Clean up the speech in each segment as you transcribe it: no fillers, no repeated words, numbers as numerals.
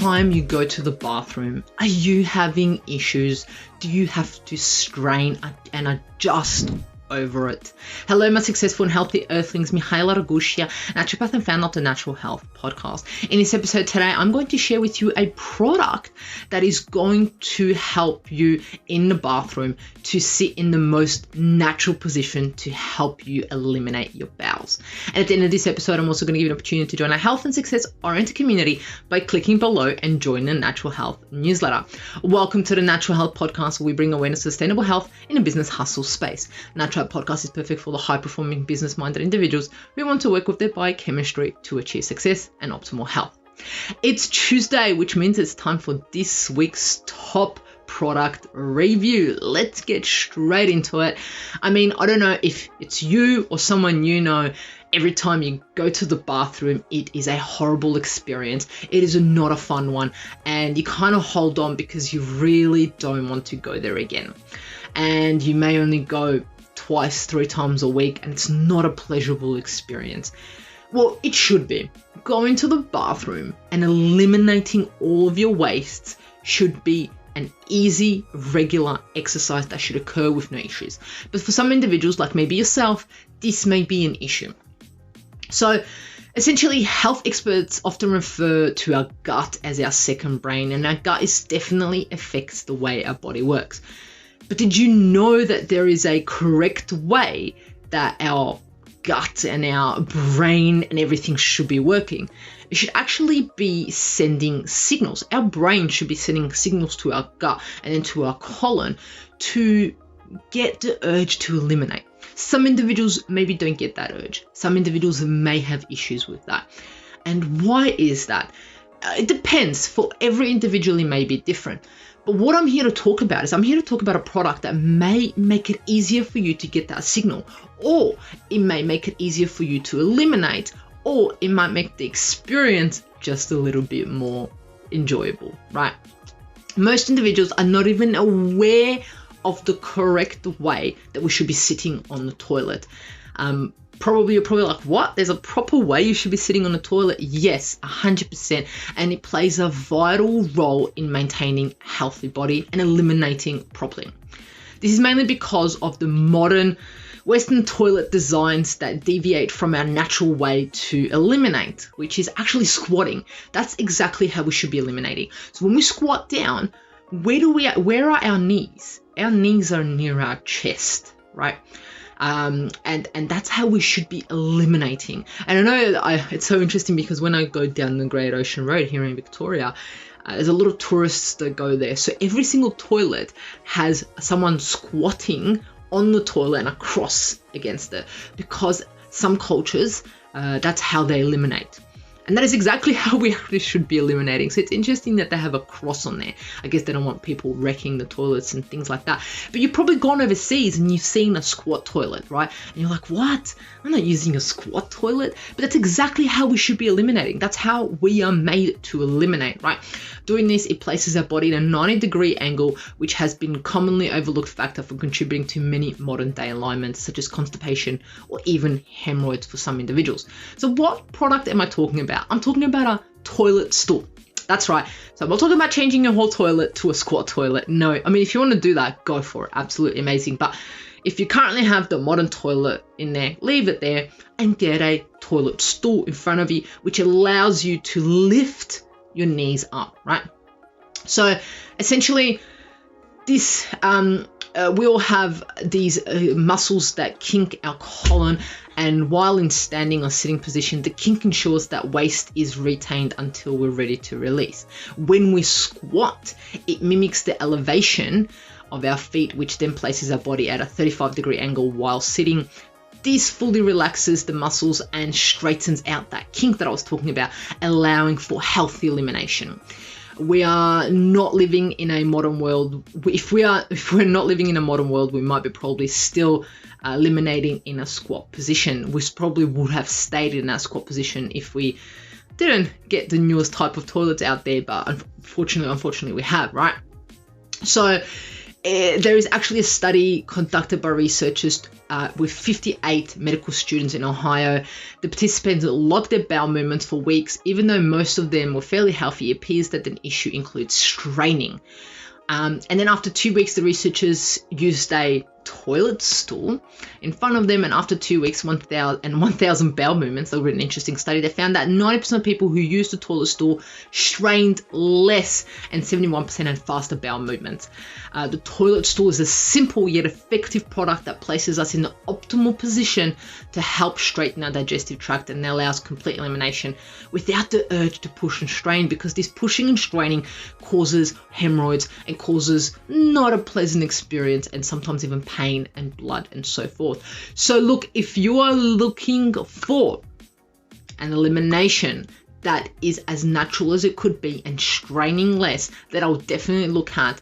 time you go to the bathroom, are you having issues? Do you have to strain and adjust over it? Hello, my successful and healthy earthlings. Mihaela Ragushia, naturopath and founder of the Natural Health Podcast. In this episode today, I'm going to share with you a product that is going to help you in the bathroom to sit in the most natural position to help you eliminate your bowels. And at the end of this episode, I'm also going to give you an opportunity to join our health and success oriented community by clicking below and join the Natural Health newsletter. Welcome to the Natural Health Podcast, where we bring awareness to sustainable health in a business hustle space. Natural Health Podcast is perfect for the high-performing, business-minded individuals who want to work with their biochemistry to achieve success and optimal health. It's Tuesday, which means it's time for this week's top product review. Let's get straight into it. I mean, I don't know if it's you or someone you know, every time you go to the bathroom, it is a horrible experience. It is not a fun one, and you kind of hold on because you really don't want to go there again. And you may only go twice, 3 times a week, and it's not a pleasurable experience. Well, it should be. Going to the bathroom and eliminating all of your wastes should be an easy, regular exercise that should occur with no issues. But for some individuals, like maybe yourself, this may be an issue. So essentially, health experts often refer to our gut as our second brain, and our gut definitely affects the way our body works. But did you know that there is a correct way that our gut and our brain and everything should be working? It should actually be sending signals. Our brain should be sending signals to our gut and then to our colon to get the urge to eliminate. Some individuals maybe don't get that urge. Some individuals may have issues with that. And why is that? It depends. For every individual, it may be different. But what I'm here to talk about is I'm here to talk about a product that may make it easier for you to get that signal, or it may make it easier for you to eliminate, or it might make the experience just a little bit more enjoyable, right? Most individuals are not even aware of the correct way that we should be sitting on the toilet. You're probably like, what? There's a proper way you should be sitting on the toilet? Yes, 100%. And it plays a vital role in maintaining a healthy body and eliminating properly. This is mainly because of the modern Western toilet designs that deviate from our natural way to eliminate, which is actually squatting. That's exactly how we should be eliminating. So when we squat down, where are our knees? Our knees are near our chest, right? And that's how we should be eliminating. And I know it's so interesting because when I go down the Great Ocean Road here in Victoria, there's a lot of tourists that go there. So every single toilet has someone squatting on the toilet and a cross against it, because some cultures, that's how they eliminate. And that is exactly how we actually should be eliminating. So it's interesting that they have a cross on there. I guess they don't want people wrecking the toilets and things like that. But you've probably gone overseas and you've seen a squat toilet, right? And you're like, what? I'm not using a squat toilet. But that's exactly how we should be eliminating. That's how we are made to eliminate, right? Doing this, it places our body in a 90-degree angle, which has been commonly overlooked factor for contributing to many modern day ailments, such as constipation or even hemorrhoids for some individuals. So what product am I talking about? I'm talking about a toilet stool. That's right. So I'm not talking about changing your whole toilet to a squat toilet. No, I mean, if you want to do that, go for it. Absolutely amazing. But if you currently have the modern toilet in there, leave it there and get a toilet stool in front of you, which allows you to lift your knees up, right? So essentially, this we all have these muscles that kink our colon, and while in standing or sitting position, the kink ensures that waste is retained until we're ready to release. When we squat, it mimics the elevation of our feet, which then places our body at a 35-degree angle while sitting. This fully relaxes the muscles and straightens out that kink that I was talking about, allowing for healthy elimination. We are not living in a modern world. If we're not living in a modern world, we might be probably still eliminating in a squat position. We probably would have stayed in that squat position if we didn't get the newest type of toilets out there, but unfortunately we have, right? So there is actually a study conducted by researchers with 58 medical students in Ohio. The participants logged their bowel movements for weeks. Even though most of them were fairly healthy, it appears that an issue includes straining. And then after 2 weeks, the researchers used a toilet stool in front of them, and after 2 weeks, 1,000 bowel movements, they were an interesting study. They found that 90% of people who used the toilet stool strained less, and 71% had faster bowel movements. The toilet stool is a simple yet effective product that places us in the optimal position to help straighten our digestive tract, and allows complete elimination without the urge to push and strain, because this pushing and straining causes hemorrhoids and causes not a pleasant experience, and sometimes even pain and blood and so forth. So look, if you are looking for an elimination that is as natural as it could be and straining less, then I'll definitely look at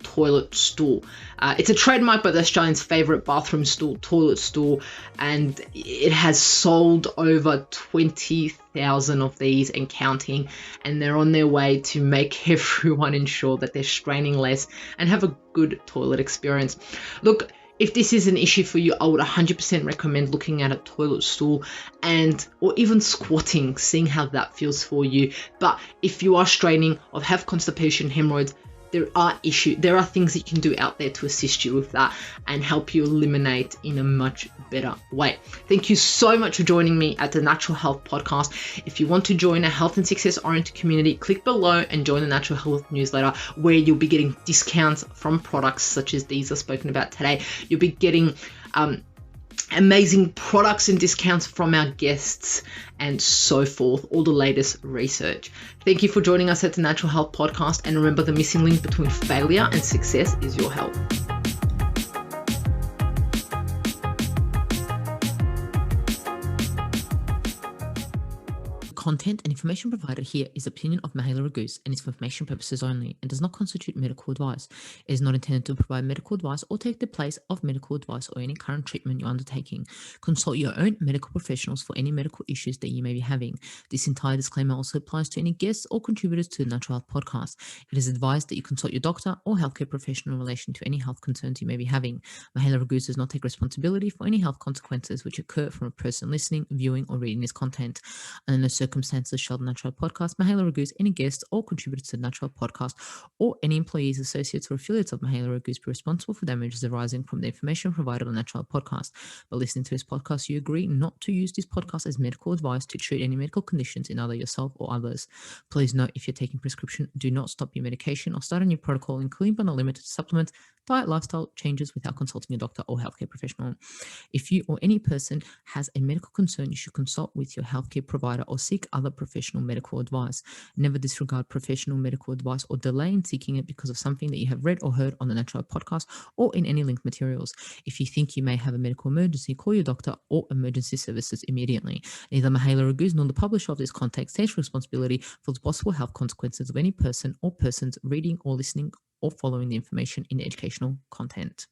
toilet stool. It's a trademark by the Australians' favourite bathroom stool, toilet stool, and it has sold over 20,000 of these and counting, and they're on their way to make everyone ensure that they're straining less and have a good toilet experience. Look, if this is an issue for you, I would 100% recommend looking at a toilet stool or even squatting, seeing how that feels for you. But if you are straining or have constipation, hemorrhoids, there are things that you can do out there to assist you with that and help you eliminate in a much better way. Thank you so much for joining me at the Natural Health Podcast. If you want to join a health and success oriented community, click below and join the Natural Health newsletter, where you'll be getting discounts from products such as these I've spoken about today. You'll be getting amazing products and discounts from our guests and so forth, all the latest research. Thank you for joining us at the Natural Health Podcast, and remember, the missing link between failure and success is your health. Content and information provided here is opinion of Mihaela Raguse and is for information purposes only, and does not constitute medical advice. It is not intended to provide medical advice or take the place of medical advice or any current treatment you're undertaking. Consult your own medical professionals for any medical issues that you may be having. This entire disclaimer also applies to any guests or contributors to the Natural Health Podcast. It is advised that you consult your doctor or healthcare professional in relation to any health concerns you may be having. Mihaela Raguse does not take responsibility for any health consequences which occur from a person listening, viewing, or reading this content. And in the circumstances shall the Natural Health Podcast, Mihaela Raguse, any guests or contributors to the Natural Health Podcast, or any employees, associates, or affiliates of Mihaela Raguse be responsible for damages arising from the information provided on the Natural Health Podcast. By listening to this podcast, you agree not to use this podcast as medical advice to treat any medical conditions in either yourself or others. Please note, if you're taking prescription, do not stop your medication or start a new protocol, including but not limited to supplements, diet, lifestyle changes without consulting a doctor or healthcare professional. If you or any person has a medical concern, you should consult with your healthcare provider or seek other professional medical advice. Never disregard professional medical advice or delay in seeking it because of something that you have read or heard on the Natural Health Podcast or in any linked materials. If you think you may have a medical emergency, call your doctor or emergency services immediately. Neither Mihaela Raguse nor the publisher of this content takes responsibility for the possible health consequences of any person or persons reading or listening or following the information in the educational content.